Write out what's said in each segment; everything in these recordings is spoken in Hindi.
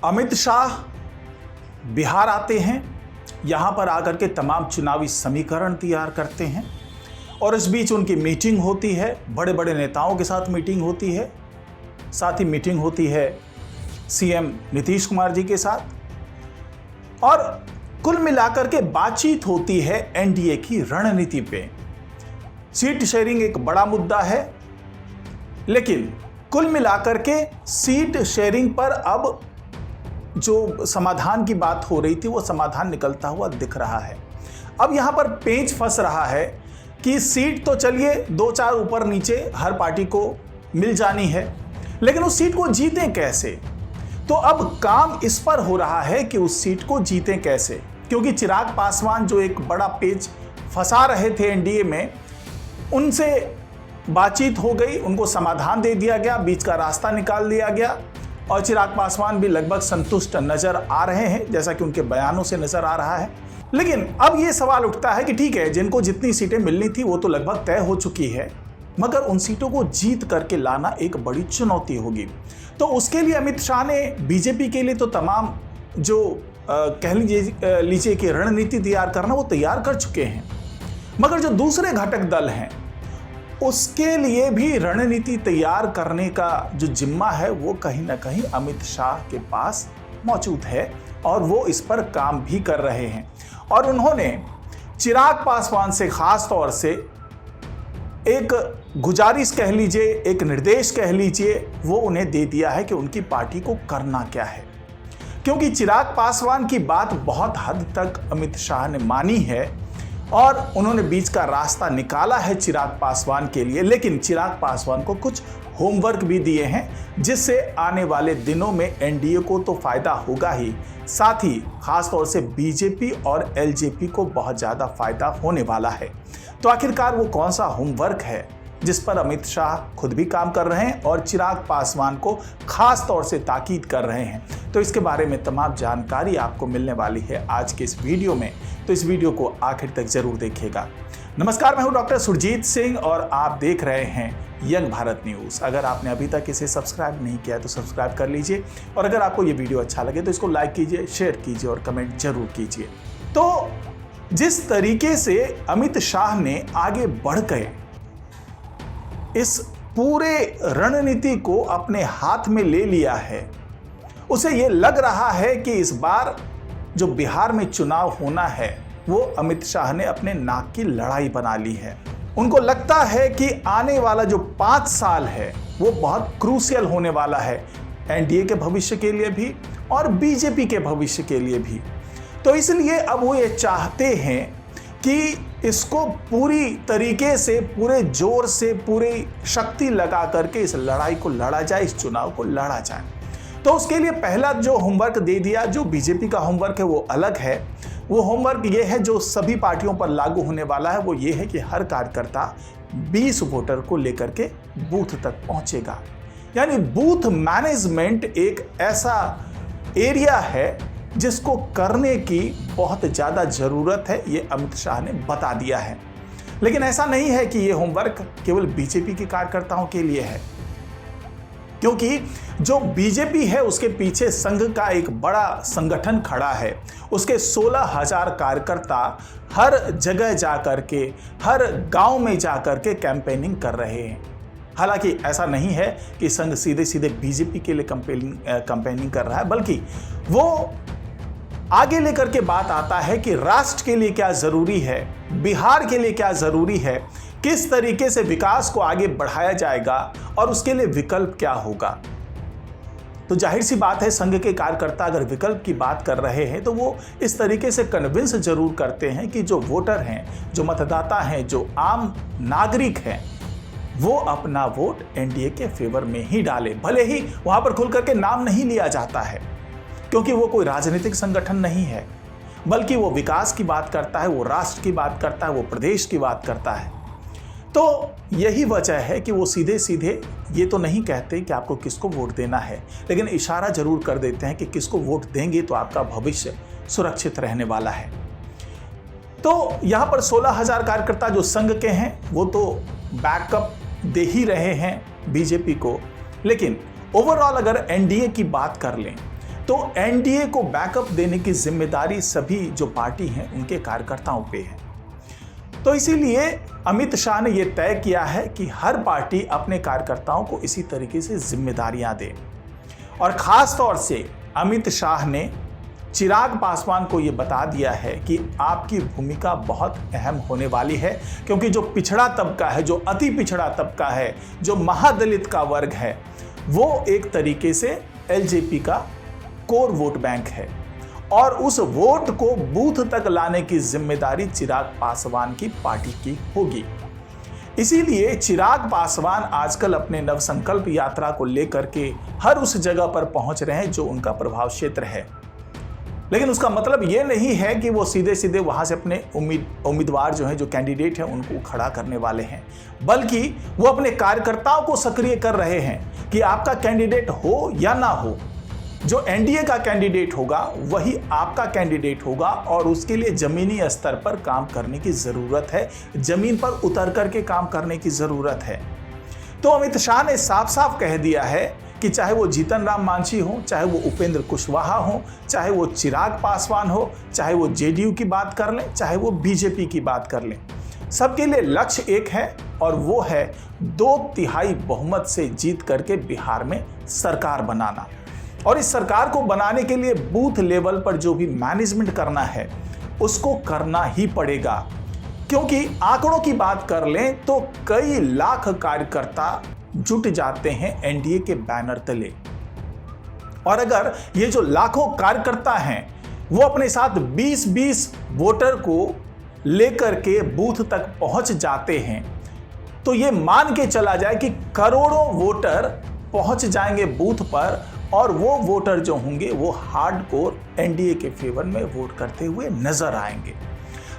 अमित शाह बिहार आते हैं, यहाँ पर आकर के तमाम चुनावी समीकरण तैयार करते हैं और इस बीच उनकी मीटिंग होती है, बड़े बड़े नेताओं के साथ मीटिंग होती है, साथ ही मीटिंग होती है सीएम नीतीश कुमार जी के साथ और कुल मिलाकर के बातचीत होती है एनडीए की रणनीति पे। सीट शेयरिंग एक बड़ा मुद्दा है, लेकिन कुल मिलाकर के सीट शेयरिंग पर अब जो समाधान की बात हो रही थी वो समाधान निकलता हुआ दिख रहा है। अब यहां पर पेंच फंस रहा है कि सीट तो चलिए 2-4 ऊपर नीचे हर पार्टी को मिल जानी है, लेकिन उस सीट को जीतें कैसे। तो अब काम इस पर हो रहा है कि उस सीट को जीतें कैसे, क्योंकि चिराग पासवान जो एक बड़ा पेच फंसा रहे थे एनडीए में, उनसे बातचीत हो गई, उनको समाधान दे दिया गया, बीच का रास्ता निकाल दिया गया और चिराग पासवान भी लगभग संतुष्ट नजर आ रहे हैं, जैसा कि उनके बयानों से नजर आ रहा है। लेकिन अब यह सवाल उठता है कि ठीक है, जिनको जितनी सीटें मिलनी थी वो तो लगभग तय हो चुकी है, मगर उन सीटों को जीत करके लाना एक बड़ी चुनौती होगी। तो उसके लिए अमित शाह ने बीजेपी के लिए तो तमाम जो कह लीजिए कि रणनीति तैयार करना वो तैयार कर चुके हैं, मगर जो दूसरे घटक दल हैं उसके लिए भी रणनीति तैयार करने का जो जिम्मा है वो कहीं ना कहीं अमित शाह के पास मौजूद है और वो इस पर काम भी कर रहे हैं। और उन्होंने चिराग पासवान से खास तौर से एक गुजारिश कह लीजिए, एक निर्देश कह लीजिए, वो उन्हें दे दिया है कि उनकी पार्टी को करना क्या है, क्योंकि चिराग पासवान की बात बहुत हद तक अमित शाह ने मानी है और उन्होंने बीच का रास्ता निकाला है चिराग पासवान के लिए। लेकिन चिराग पासवान को कुछ होमवर्क भी दिए हैं, जिससे आने वाले दिनों में एनडीए को तो फायदा होगा ही, साथ ही खासतौर से बीजेपी और एलजेपी को बहुत ज़्यादा फायदा होने वाला है। तो आखिरकार वो कौन सा होमवर्क है जिस पर अमित शाह खुद भी काम कर रहे हैं और चिराग पासवान को खास तौर से ताकीद कर रहे हैं, तो इसके बारे में तमाम जानकारी आपको मिलने वाली है आज के इस वीडियो में। तो इस वीडियो को आखिर तक जरूर देखिएगा। नमस्कार, मैं हूं डॉक्टर सुरजीत सिंह और आप देख रहे हैं यंग भारत न्यूज़। अगर आपने अभी तक इसे सब्सक्राइब नहीं किया तो सब्सक्राइब कर लीजिए और अगर आपको ये वीडियो अच्छा लगे तो इसको लाइक कीजिए, शेयर कीजिए और कमेंट जरूर कीजिए। तो जिस तरीके से अमित शाह ने आगे बढ़ गए इस पूरे रणनीति को अपने हाथ में ले लिया है, उसे ये लग रहा है कि इस बार जो बिहार में चुनाव होना है वो अमित शाह ने अपने नाक की लड़ाई बना ली है। उनको लगता है कि आने वाला जो 5 साल है वो बहुत क्रूशियल होने वाला है एनडीए के भविष्य के लिए भी और बीजेपी के भविष्य के लिए भी। तो इसलिए अब वो ये चाहते हैं कि इसको पूरी तरीके से, पूरे जोर से, पूरी शक्ति लगा करके इस लड़ाई को लड़ा जाए, इस चुनाव को लड़ा जाए। तो उसके लिए पहला जो होमवर्क दे दिया, जो बीजेपी का होमवर्क है वो अलग है। वो होमवर्क ये है जो सभी पार्टियों पर लागू होने वाला है, वो ये है कि हर कार्यकर्ता 20 वोटर को लेकर के बूथ तक पहुंचेगा। यानी बूथ मैनेजमेंट एक ऐसा एरिया है जिसको करने की बहुत ज़्यादा ज़रूरत है, ये अमित शाह ने बता दिया है। लेकिन ऐसा नहीं है कि ये होमवर्क केवल बीजेपी के कार्यकर्ताओं के लिए है, क्योंकि जो बीजेपी है उसके पीछे संघ का एक बड़ा संगठन खड़ा है। उसके 16,000 कार्यकर्ता हर जगह जाकर के, हर गांव में जाकर के कैंपेनिंग कर रहे हैं। हालांकि ऐसा नहीं है कि संघ सीधे सीधे बीजेपी के लिए कैंपेनिंग कर रहा है, बल्कि वो आगे लेकर के बात आता है कि राष्ट्र के लिए क्या जरूरी है, बिहार के लिए क्या जरूरी है, किस तरीके से विकास को आगे बढ़ाया जाएगा और उसके लिए विकल्प क्या होगा। तो जाहिर सी बात है, संघ के कार्यकर्ता अगर विकल्प की बात कर रहे हैं तो वो इस तरीके से कन्विंस जरूर करते हैं कि जो वोटर हैं, जो मतदाता हैं, जो आम नागरिक हैं, वो अपना वोट एनडीए के फेवर में ही डाले। भले ही वहां पर खुल करके नाम नहीं लिया जाता है, क्योंकि वो कोई राजनीतिक संगठन नहीं है, बल्कि वो विकास की बात करता है, वो राष्ट्र की बात करता है, वो प्रदेश की बात करता है। तो यही वजह है कि वो सीधे सीधे ये तो नहीं कहते कि आपको किसको वोट देना है, लेकिन इशारा जरूर कर देते हैं कि किसको वोट देंगे तो आपका भविष्य सुरक्षित रहने वाला है। तो यहाँ पर 16,000 कार्यकर्ता जो संघ के हैं वो तो बैकअप दे ही रहे हैं बीजेपी को, लेकिन ओवरऑल अगर एनडीए की बात कर लें तो एनडीए को बैकअप देने की जिम्मेदारी सभी जो पार्टी हैं उनके कार्यकर्ताओं पे है। तो इसीलिए अमित शाह ने यह तय किया है कि हर पार्टी अपने कार्यकर्ताओं को इसी तरीके से जिम्मेदारियां दे। और खास तौर से अमित शाह ने चिराग पासवान को यह बता दिया है कि आपकी भूमिका बहुत अहम होने वाली है, क्योंकि जो पिछड़ा तबका है, जो अति पिछड़ा तबका है, जो महादलित का वर्ग है, वो एक तरीके से एलजेपी का कोर वोट बैंक है और उस वोट को बूथ तक लाने की जिम्मेदारी चिराग पासवान की पार्टी की होगी। इसीलिए चिराग पासवान आजकल अपने नवसंकल्प यात्रा को लेकर के हर उस जगह पर पहुंच रहे हैं जो उनका प्रभाव क्षेत्र है। लेकिन उसका मतलब यह नहीं है कि वो सीधे सीधे वहां से अपने उम्मीदवार जो हैं, जो कैंडिडेट हैं, उनको खड़ा करने वाले हैं, बल्कि वो अपने कार्यकर्ताओं को सक्रिय कर रहे हैं कि आपका कैंडिडेट हो या ना हो, जो एनडीए का कैंडिडेट होगा वही आपका कैंडिडेट होगा और उसके लिए जमीनी स्तर पर काम करने की जरूरत है, जमीन पर उतर करके काम करने की जरूरत है। तो अमित शाह ने साफ साफ कह दिया है कि चाहे वो जीतन राम मांझी हो, चाहे वो उपेंद्र कुशवाहा हो, चाहे वो चिराग पासवान हो, चाहे वो जेडीयू की बात कर लें, चाहे वो बीजेपी की बात कर लें, सबके लिए लक्ष्य एक है और वो है 2/3 बहुमत से जीत करके बिहार में सरकार बनाना। और इस सरकार को बनाने के लिए बूथ लेवल पर जो भी मैनेजमेंट करना है उसको करना ही पड़ेगा, क्योंकि आंकड़ों की बात कर लें तो कई लाख कार्यकर्ता जुट जाते हैं एनडीए के बैनर तले। और अगर ये जो लाखों कार्यकर्ता हैं वो अपने साथ 20-20 वोटर को लेकर के बूथ तक पहुंच जाते हैं तो ये मान के चला जाए कि करोड़ों वोटर पहुंच जाएंगे बूथ पर और वो वोटर जो होंगे वो हार्डकोर एनडीए के फेवर में वोट करते हुए नजर आएंगे।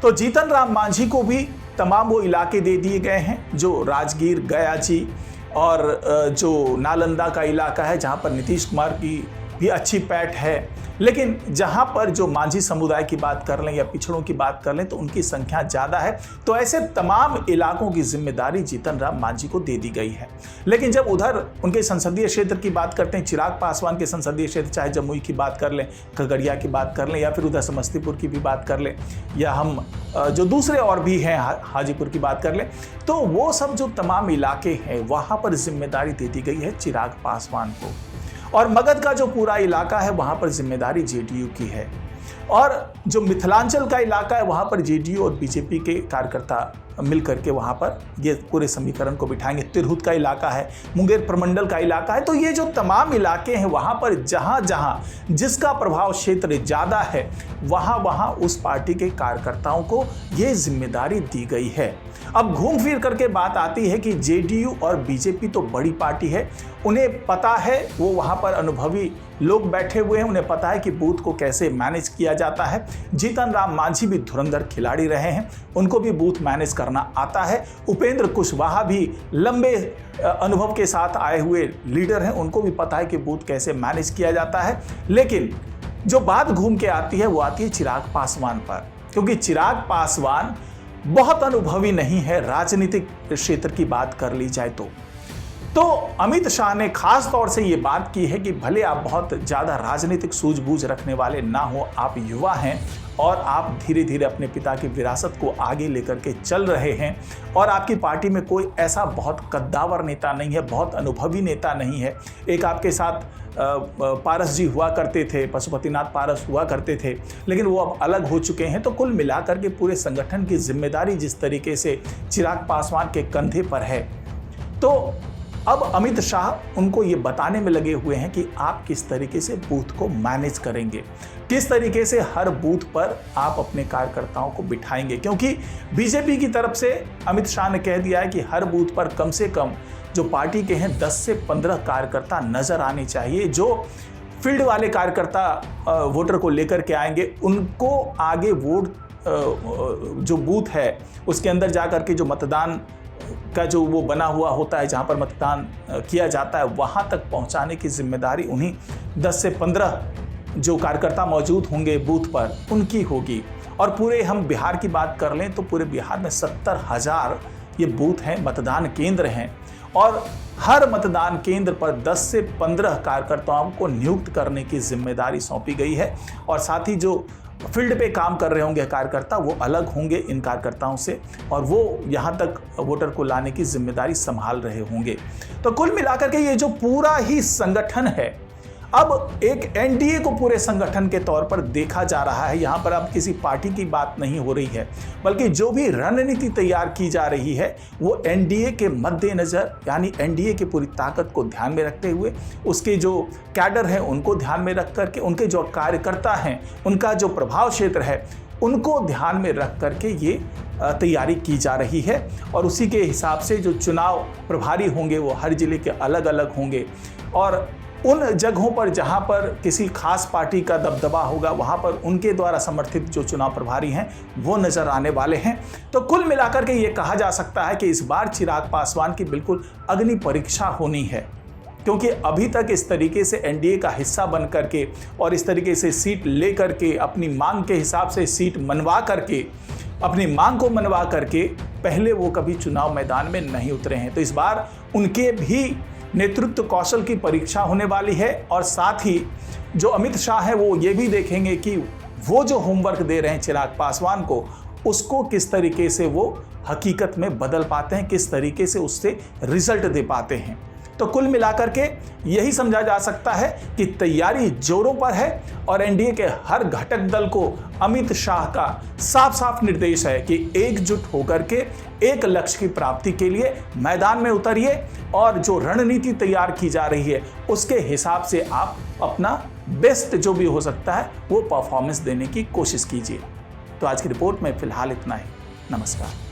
तो जीतन राम मांझी को भी तमाम वो इलाके दे दिए गए हैं जो राजगीर, गयाची और जो नालंदा का इलाका है जहां पर नीतीश कुमार की भी अच्छी पैठ है। लेकिन जहां पर जो मांझी समुदाय की बात कर लें या पिछड़ों की बात कर लें तो उनकी संख्या ज़्यादा है, तो ऐसे तमाम इलाकों की जिम्मेदारी जीतन राम मांझी को दे दी गई है। लेकिन जब उधर उनके संसदीय क्षेत्र की बात करते हैं, चिराग पासवान के संसदीय क्षेत्र, चाहे जमुई की बात कर लें, खगड़िया की बात कर लें या फिर उधर समस्तीपुर की भी बात कर लें या हम जो दूसरे और भी हैं हाजीपुर की बात कर लें, तो वो सब जो तमाम इलाके हैं वहाँ पर जिम्मेदारी दे दी गई है चिराग पासवान को। और मगध का जो पूरा इलाका है वहां पर जिम्मेदारी जेडीयू की है और जो मिथिलांचल का इलाका है वहां पर जेडीयू और बीजेपी के कार्यकर्ता मिलकर के वहां पर ये पूरे समीकरण को बिठाएंगे। तिरहुत का इलाका है, मुंगेर प्रमंडल का इलाका है, तो ये जो तमाम इलाके हैं वहां पर जहां जहां जिसका प्रभाव क्षेत्र ज्यादा है वहां वहां उस पार्टी के कार्यकर्ताओं को ये जिम्मेदारी दी गई है। अब घूम फिर करके बात आती है कि जेडीयू और बीजेपी तो बड़ी पार्टी है, उन्हें पता है, वो वहां पर अनुभवी लोग बैठे हुए हैं, उन्हें पता है कि बूथ को कैसे मैनेज किया जाता है। जीतन राम मांझी भी धुरंधर खिलाड़ी रहे हैं, उनको भी बूथ मैनेज करना आता है। उपेंद्र कुशवाहा भी लंबे अनुभव के साथ आए हुए लीडर हैं, उनको भी पता है कि बूथ कैसे मैनेज किया जाता है। लेकिन जो बात घूम के आती है वो आती है चिराग पासवान पर, क्योंकि चिराग पासवान बहुत अनुभवी नहीं है राजनीतिक क्षेत्र की बात कर ली जाए तो अमित शाह ने खास तौर से ये बात की है कि भले आप बहुत ज़्यादा राजनीतिक सूझबूझ रखने वाले ना हो, आप युवा हैं और आप धीरे धीरे अपने पिता की विरासत को आगे लेकर के चल रहे हैं और आपकी पार्टी में कोई ऐसा बहुत कद्दावर नेता नहीं है, बहुत अनुभवी नेता नहीं है। एक आपके साथ पारस जी हुआ करते थे, पशुपतिनाथ पारस हुआ करते थे, लेकिन वो अब अलग हो चुके हैं। तो कुल मिलाकर के पूरे संगठन की जिम्मेदारी जिस तरीके से चिराग पासवान के कंधे पर है, तो अब अमित शाह उनको ये बताने में लगे हुए हैं कि आप किस तरीके से बूथ को मैनेज करेंगे, किस तरीके से हर बूथ पर आप अपने कार्यकर्ताओं को बिठाएंगे। क्योंकि बीजेपी की तरफ से अमित शाह ने कह दिया है कि हर बूथ पर कम से कम जो पार्टी के हैं 10 से 15 कार्यकर्ता नजर आने चाहिए, जो फील्ड वाले कार्यकर्ता वोटर को लेकर के आएंगे, उनको आगे वोट जो बूथ है उसके अंदर जा कर के जो मतदान का जो वो बना हुआ होता है, जहाँ पर मतदान किया जाता है, वहाँ तक पहुँचाने की जिम्मेदारी उन्हीं 10 से 15 जो कार्यकर्ता मौजूद होंगे बूथ पर उनकी होगी। और पूरे हम बिहार की बात कर लें तो पूरे बिहार में 70,000 ये बूथ हैं, मतदान केंद्र हैं और हर मतदान केंद्र पर 10 से 15 कार्यकर्ताओं को नियुक्त करने की जिम्मेदारी सौंपी गई है और साथ ही जो फील्ड पे काम कर रहे होंगे कार्यकर्ता वो अलग होंगे इन कार्यकर्ताओं से और वो यहाँ तक वोटर को लाने की जिम्मेदारी संभाल रहे होंगे। तो कुल मिलाकर के ये जो पूरा ही संगठन है अब एक एनडीए को पूरे संगठन के तौर पर देखा जा रहा है। यहाँ पर अब किसी पार्टी की बात नहीं हो रही है, बल्कि जो भी रणनीति तैयार की जा रही है वो एनडीए के मद्देनजर यानी एनडीए की पूरी ताकत को ध्यान में रखते हुए, उसके जो कैडर हैं उनको ध्यान में रख करके, उनके जो कार्यकर्ता हैं उनका जो प्रभाव क्षेत्र है उनको ध्यान में रख करके ये तैयारी की जा रही है और उसी के हिसाब से जो चुनाव प्रभारी होंगे वो हर जिले के अलग अलग होंगे और उन जगहों पर जहां पर किसी खास पार्टी का दबदबा होगा वहां पर उनके द्वारा समर्थित जो चुनाव प्रभारी हैं वो नजर आने वाले हैं। तो कुल मिलाकर के ये कहा जा सकता है कि इस बार चिराग पासवान की बिल्कुल अग्नि परीक्षा होनी है, क्योंकि अभी तक इस तरीके से एनडीए का हिस्सा बन करके और इस तरीके से सीट ले करके अपनी मांग के हिसाब से सीट मनवा करके अपनी मांग को मनवा करके पहले वो कभी चुनाव मैदान में नहीं उतरे हैं। तो इस बार उनके भी नेतृत्व कौशल की परीक्षा होने वाली है और साथ ही जो अमित शाह है वो ये भी देखेंगे कि वो जो होमवर्क दे रहे हैं चिराग पासवान को उसको किस तरीके से वो हकीकत में बदल पाते हैं, किस तरीके से उससे रिजल्ट दे पाते हैं। तो कुल मिलाकर के यही समझा जा सकता है कि तैयारी जोरों पर है और एनडीए के हर घटक दल को अमित शाह का साफ साफ निर्देश है कि एकजुट होकर के एक लक्ष्य की प्राप्ति के लिए मैदान में उतरिए और जो रणनीति तैयार की जा रही है उसके हिसाब से आप अपना बेस्ट जो भी हो सकता है वो परफॉर्मेंस देने की कोशिश कीजिए। तो आज की रिपोर्ट में फिलहाल इतना ही। नमस्कार।